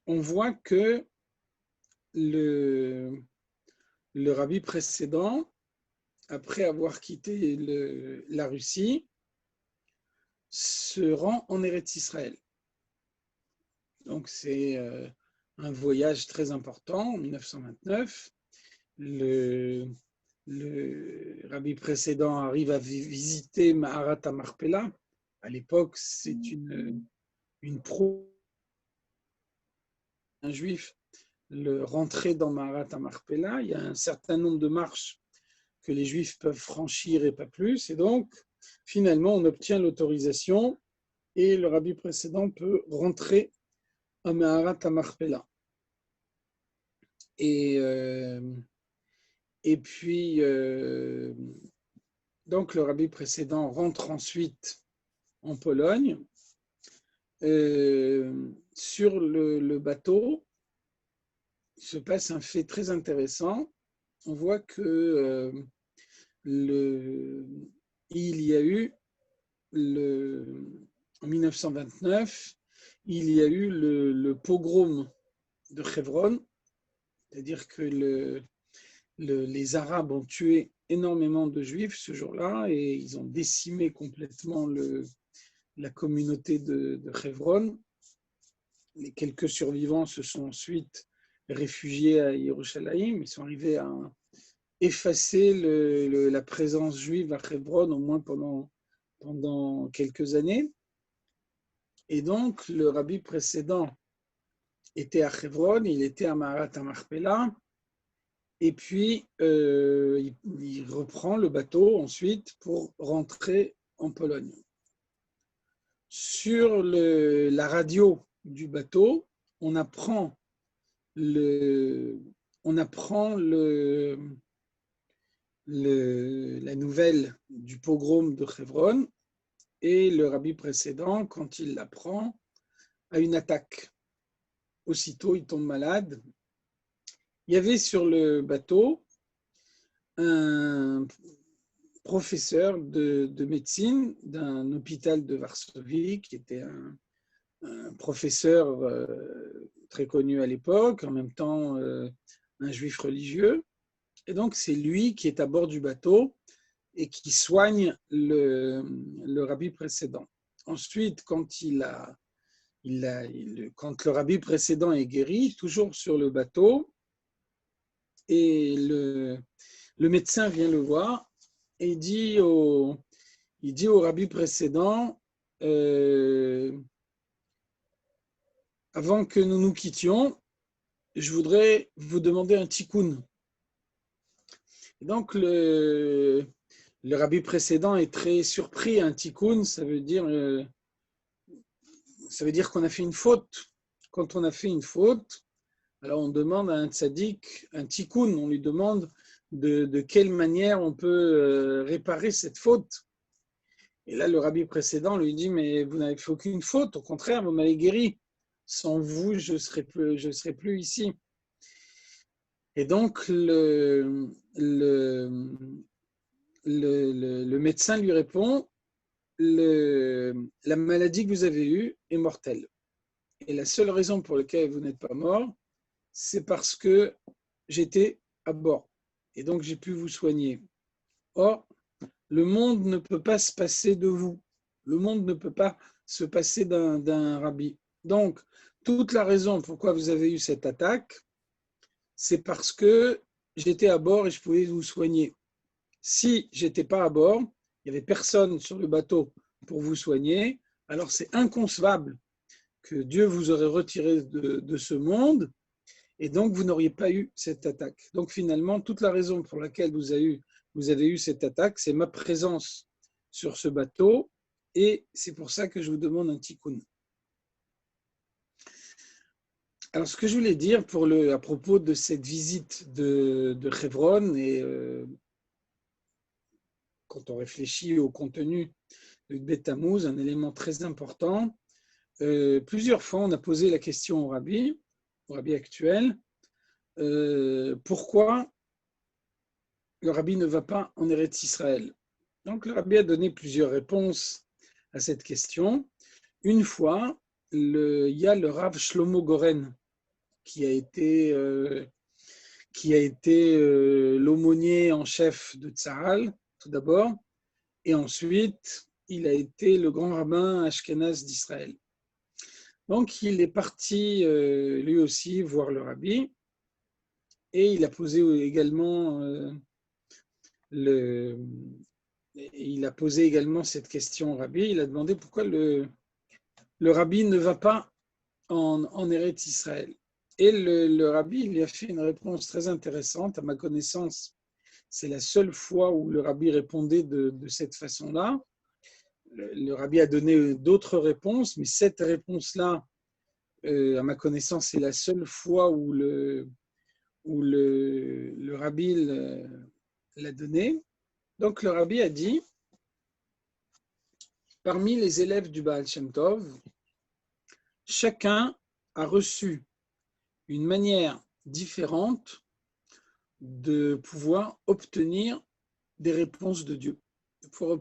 on voit que le rabbi précédent, après avoir quitté la Russie, se rend en Eretz Israël. Donc c'est un voyage très important en 1929. Le rabbi précédent arrive à visiter Maharat HaMarpela. À l'époque, c'est une pro un juif rentrer dans Maharat HaMarpela. Il y a un certain nombre de marches que les juifs peuvent franchir et pas plus. Et donc, finalement, on obtient l'autorisation et le rabbi précédent peut rentrer à Maharat HaMarpela. Et puis, donc le rabbi précédent rentre ensuite en Pologne. Sur le bateau, il se passe un fait très intéressant. On voit que il y a eu, en 1929, il y a eu le pogrom de Hebron, c'est-à-dire que les Arabes ont tué énormément de Juifs ce jour-là et ils ont décimé complètement la communauté de Hebron. Les quelques survivants se sont ensuite réfugiés à Yerushalayim. Ils sont arrivés à effacer la présence juive à Hebron, au moins pendant quelques années. Et donc, le rabbi précédent était à Hebron, il était à Maharat HaMarpela, et puis il reprend le bateau ensuite pour rentrer en Pologne. Sur la radio du bateau, on apprend la nouvelle du pogrom de Hebron, et le rabbi précédent, quand il l'apprend, a une attaque. Aussitôt, il tombe malade. Il y avait sur le bateau un professeur de médecine d'un hôpital de Varsovie, qui était un professeur très connu à l'époque, en même temps un juif religieux. Et donc, c'est lui qui est à bord du bateau et qui soigne le rabbi précédent. Ensuite, quand quand le rabbi précédent est guéri, toujours sur le bateau, et le médecin vient le voir et il dit au rabbi précédent, avant que nous nous quittions, je voudrais vous demander un tikkun. Et donc le rabbi précédent est très surpris. Un tikkun, ça veut dire qu'on a fait une faute. Quand on a fait une faute, alors on demande à un tzaddik un tikkun, on lui demande de quelle manière on peut réparer cette faute. Et là, le rabbi précédent lui dit, mais vous n'avez fait aucune faute, au contraire, vous m'avez guéri. Sans vous, je serai plus ici. Et donc, le médecin lui répond, la maladie que vous avez eue est mortelle. Et la seule raison pour laquelle vous n'êtes pas mort, c'est parce que j'étais à bord. Et donc, j'ai pu vous soigner. Or, le monde ne peut pas se passer de vous. Le monde ne peut pas se passer d'un rabbi. Donc, toute la raison pourquoi vous avez eu cette attaque, c'est parce que j'étais à bord et je pouvais vous soigner. Si je n'étais pas à bord, il n'y avait personne sur le bateau pour vous soigner, alors c'est inconcevable que Dieu vous aurait retiré de ce monde et donc vous n'auriez pas eu cette attaque. Donc finalement, toute la raison pour laquelle vous avez eu cette attaque, c'est ma présence sur ce bateau et c'est pour ça que je vous demande un tikkun. Alors, ce que je voulais dire à propos de cette visite de Hebron, et quand on réfléchit au contenu de Bet Tammuz, un élément très important, plusieurs fois on a posé la question au rabbi actuel, pourquoi le rabbi ne va pas en Eretz Israël? Donc le rabbi a donné plusieurs réponses à cette question. Une fois, il y a le Rav Shlomo Goren, qui a été l'aumônier en chef de Tzahal, tout d'abord, et ensuite, il a été le grand rabbin ashkénaze d'Israël. Donc, il est parti lui aussi voir le rabbi, et il a posé également cette question au rabbi. Il a demandé pourquoi le rabbi ne va pas en Eretz Israël. Et le rabbi lui a fait une réponse très intéressante. À ma connaissance, c'est la seule fois où le rabbi répondait de cette façon-là. Le rabbi a donné d'autres réponses, mais cette réponse-là, à ma connaissance, c'est la seule fois où le rabbi l'a donnée. Donc le rabbi a dit, parmi les élèves du Baal Shem Tov, chacun a reçu une manière différente de pouvoir obtenir des réponses de Dieu, de pouvoir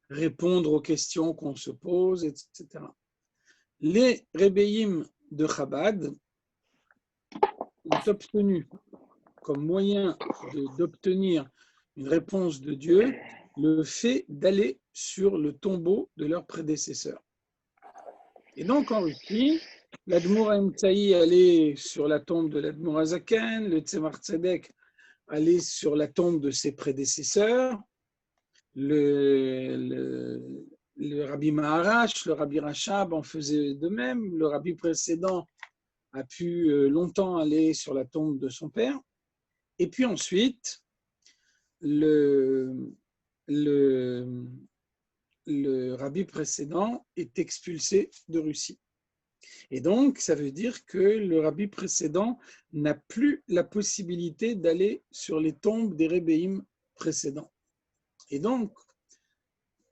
répondre aux questions qu'on se pose, etc. Les rébéim de Chabad ont obtenu comme moyen d'obtenir une réponse de Dieu le fait d'aller sur le tombeau de leurs prédécesseurs. Et donc en Russie, l'Admour Haïmtsaï allait sur la tombe de l'Admour Hazaken, le Tzemar Tzedek allait sur la tombe de ses prédécesseurs, le Rabbi Maharash, le Rabbi Rachab en faisait de même, le Rabbi précédent a pu longtemps aller sur la tombe de son père, et puis ensuite, le rabbi précédent est expulsé de Russie. Et donc, ça veut dire que le rabbi précédent n'a plus la possibilité d'aller sur les tombes des rébéim précédents. Et donc,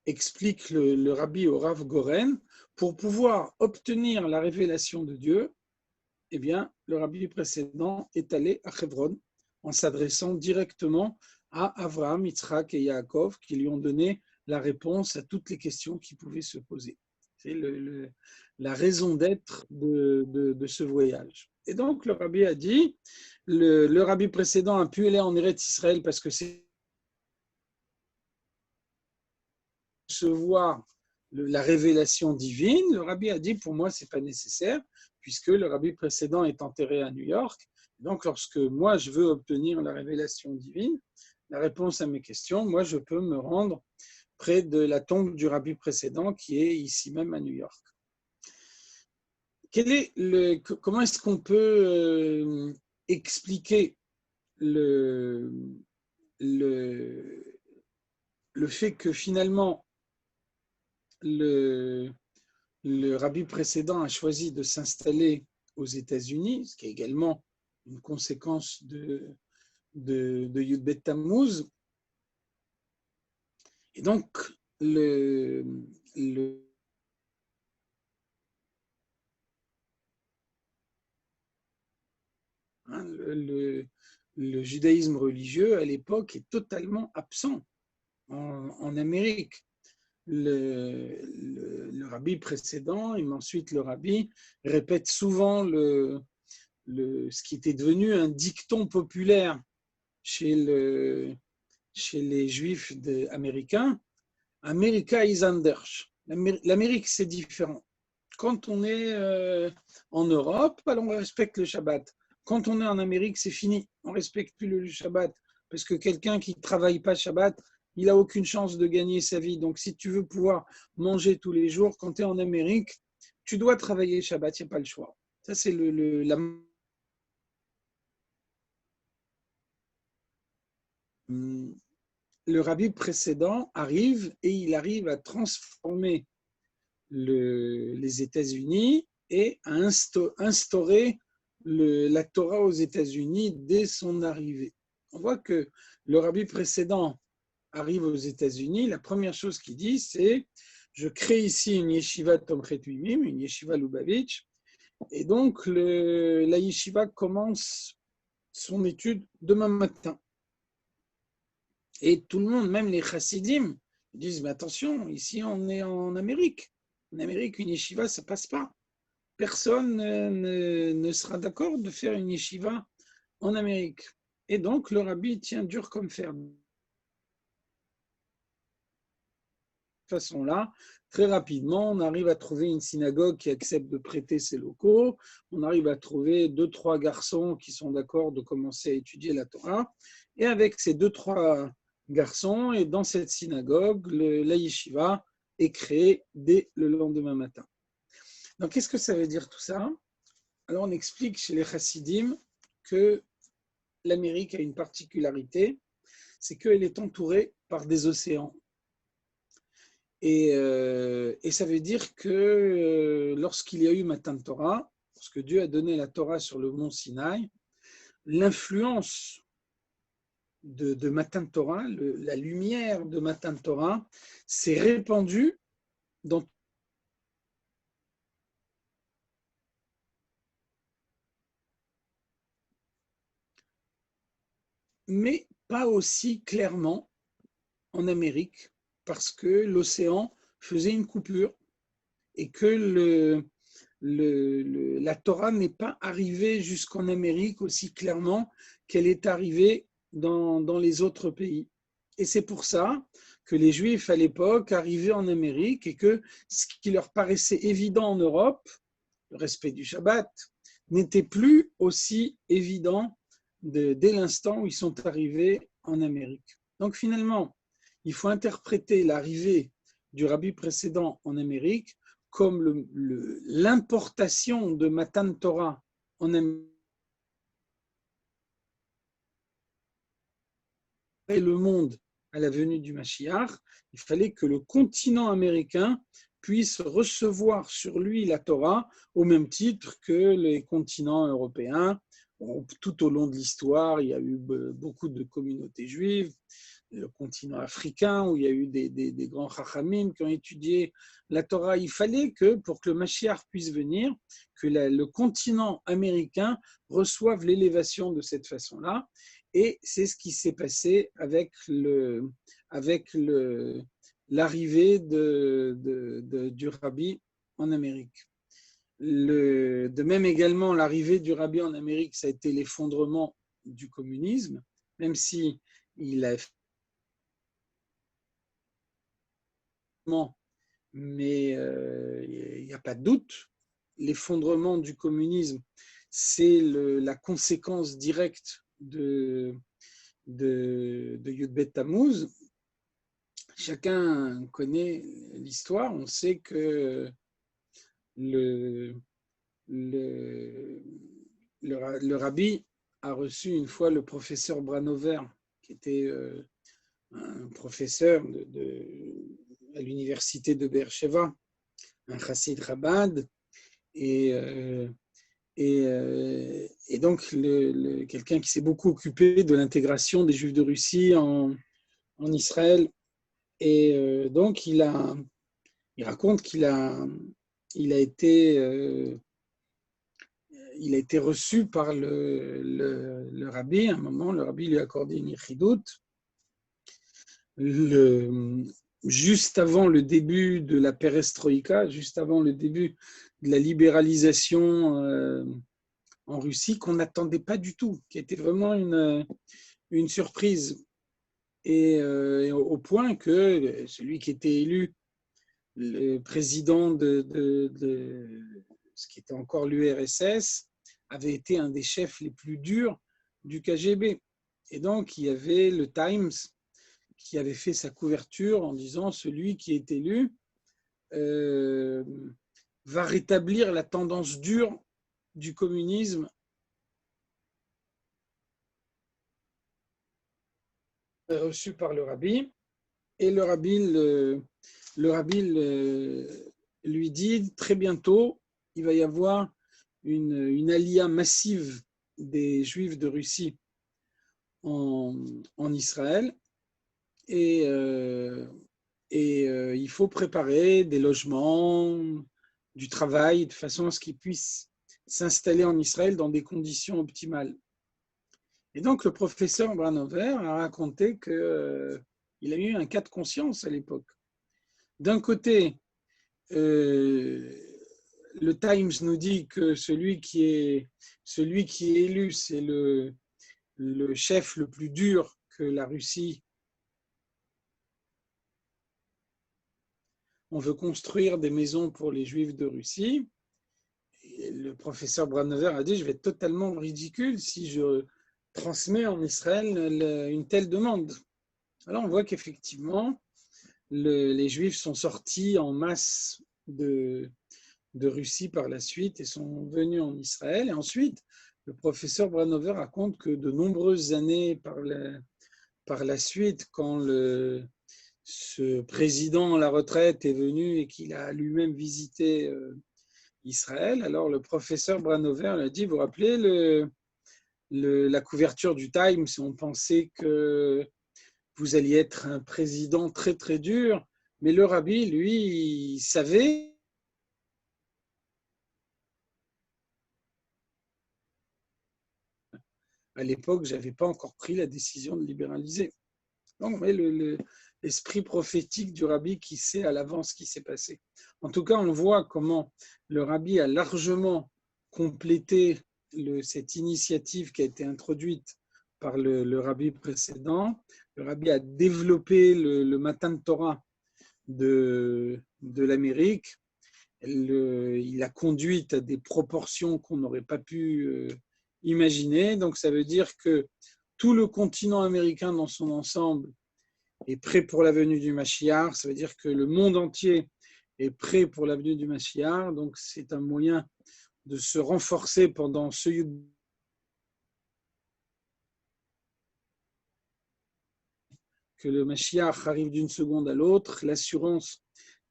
explique le rabbi au Rav Goren, pour pouvoir obtenir la révélation de Dieu, eh bien, le rabbi précédent est allé à Hebron en s'adressant directement à Avraham, Yitzhak et Yaakov qui lui ont donné la réponse à toutes les questions qui pouvaient se poser. C'est la raison d'être de ce voyage. Et donc, le rabbi a dit, le rabbi précédent a pu aller en Eretz Israël parce que c'est recevoir la révélation divine. Le rabbi a dit, pour moi, ce n'est pas nécessaire, puisque le rabbi précédent est enterré à New York. Donc, lorsque moi, je veux obtenir la révélation divine, la réponse à mes questions, moi, je peux me rendre près de la tombe du rabbi précédent qui est ici même à New York. Comment est-ce qu'on peut expliquer le fait que finalement le rabbi précédent a choisi de s'installer aux États-Unis, ce qui est également une conséquence de Yud Bet Tammuz. Et donc, le judaïsme religieux, à l'époque, est totalement absent en Amérique. Le rabbi précédent, et ensuite le rabbi, répète souvent ce qui était devenu un dicton populaire chez les juifs américains, America is anders. L'Amérique, c'est différent. Quand on est en Europe, alors on respecte le Shabbat. Quand on est en Amérique, c'est fini. On ne respecte plus le Shabbat. Parce que quelqu'un qui ne travaille pas Shabbat, il n'a aucune chance de gagner sa vie. Donc, si tu veux pouvoir manger tous les jours, quand tu es en Amérique, tu dois travailler Shabbat, il n'y a pas le choix. Ça, c'est le rabbi précédent arrive et il arrive à transformer les États-Unis et à instaurer la Torah aux États-Unis dès son arrivée. On voit que le rabbi précédent arrive aux États-Unis, la première chose qu'il dit, c'est « Je crée ici une yeshiva Tomchet Uimim, une yeshiva Lubavitch, et donc la yeshiva commence son étude demain matin. » Et tout le monde, même les chassidim, disent « Mais attention, ici on est en Amérique. En Amérique, une yeshiva, ça ne passe pas. Personne ne sera d'accord de faire une yeshiva en Amérique. » Et donc, le rabbi tient dur comme fer. De cette façon-là, très rapidement, on arrive à trouver une synagogue qui accepte de prêter ses locaux. On arrive à trouver 2-3 garçons qui sont d'accord de commencer à étudier la Torah. Et avec ces 2-3 garçons, et dans cette synagogue, la yeshiva est créée dès le lendemain matin. Donc, qu'est-ce que ça veut dire tout ça? Alors, on explique chez les chassidim que l'Amérique a une particularité, c'est qu'elle est entourée par des océans. Et ça veut dire que lorsqu'il y a eu Matan Torah, lorsque Dieu a donné la Torah sur le mont Sinaï, l'influence de Matan Torah, la lumière de Matan Torah s'est répandue dans mais pas aussi clairement en Amérique, parce que l'océan faisait une coupure et que la Torah n'est pas arrivée jusqu'en Amérique aussi clairement qu'elle est arrivée dans les autres pays. Et c'est pour ça que les Juifs à l'époque arrivaient en Amérique et que ce qui leur paraissait évident en Europe, le respect du Shabbat, n'était plus aussi évident dès l'instant où ils sont arrivés en Amérique. Donc finalement, il faut interpréter l'arrivée du rabbi précédent en Amérique comme l'importation de Matan Torah en Amérique et le monde à la venue du Mashiach. Il fallait que le continent américain puisse recevoir sur lui la Torah au même titre que les continents européens. Tout au long de l'histoire, il y a eu beaucoup de communautés juives, le continent africain où il y a eu des grands chachamim qui ont étudié la Torah. Il fallait que, pour que le Mashiach puisse venir, que le continent américain reçoive l'élévation de cette façon-là. Et c'est ce qui s'est passé avec l'arrivée du rabbi en Amérique. De même également, l'arrivée du rabbi en Amérique, ça a été l'effondrement du communisme, même si il a mais il n'y a pas de doute, l'effondrement du communisme, c'est la conséquence directe de Yud Bet Tammuz. Chacun connaît l'histoire, on sait que le rabbi a reçu une fois le professeur Branover, qui était un professeur à l'université de Beersheva, un chassid Chabad, et donc quelqu'un qui s'est beaucoup occupé de l'intégration des Juifs de Russie en Israël. Et donc il raconte qu'il a été reçu par le rabbi. À un moment, le rabbi lui a accordé une yichidut. Juste avant le début de la perestroïka, juste avant le début de la libéralisation en Russie, qu'on n'attendait pas du tout, qui était vraiment une surprise. Et au point que celui qui était élu le président de ce qui était encore l'URSS avait été un des chefs les plus durs du KGB. Et donc, il y avait le Times qui avait fait sa couverture en disant celui qui est élu va rétablir la tendance dure du communisme reçu par le rabbi. Et le rabbi lui dit très bientôt, il va y avoir une alia massive des Juifs de Russie en Israël et il faut préparer des logements, du travail, de façon à ce qu'ils puissent s'installer en Israël dans des conditions optimales. Et donc le professeur Branover a raconté qu'il a eu un cas de conscience à l'époque. D'un côté, le Times nous dit que celui qui est élu, c'est le chef le plus dur que la Russie. On veut construire des maisons pour les Juifs de Russie. Et le professeur Branover a dit, je vais être totalement ridicule si je transmets en Israël une telle demande. Alors on voit qu'effectivement, les Juifs sont sortis en masse de Russie par la suite et sont venus en Israël. Et ensuite, le professeur Branover raconte que de nombreuses années par la suite, quand ce président à la retraite est venu et qu'il a lui-même visité Israël, alors le professeur Branover lui a dit, vous vous rappelez la couverture du Times, on pensait que vous alliez être un président très très dur, mais le rabbi, lui, il savait à l'époque, je n'avais pas encore pris la décision de libéraliser. Donc, mais l'esprit prophétique du rabbi qui sait à l'avance ce qui s'est passé. En tout cas, on voit comment le rabbi a largement complété cette initiative qui a été introduite par le rabbi précédent. Le rabbi a développé le Matan Torah de l'Amérique. Il a conduit à des proportions qu'on n'aurait pas pu imaginer. Donc, ça veut dire que tout le continent américain dans son ensemble est prêt pour la venue du Mashiach. Ça veut dire que le monde entier est prêt pour la venue du Mashiach. Donc, c'est un moyen de se renforcer pendant ce que le Mashiach arrive d'une seconde à l'autre, l'assurance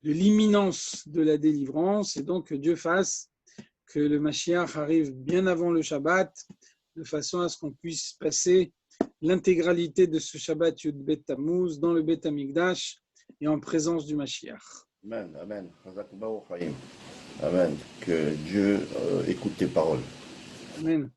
de l'imminence de la délivrance, et donc que Dieu fasse que le Mashiach arrive bien avant le Shabbat, de façon à ce qu'on puisse passer l'intégralité de ce Shabbat Yud Bet Tammuz dans le Bet Hamikdash et en présence du Mashiach. Amen, amen. Amen. Que Dieu écoute tes paroles. Amen.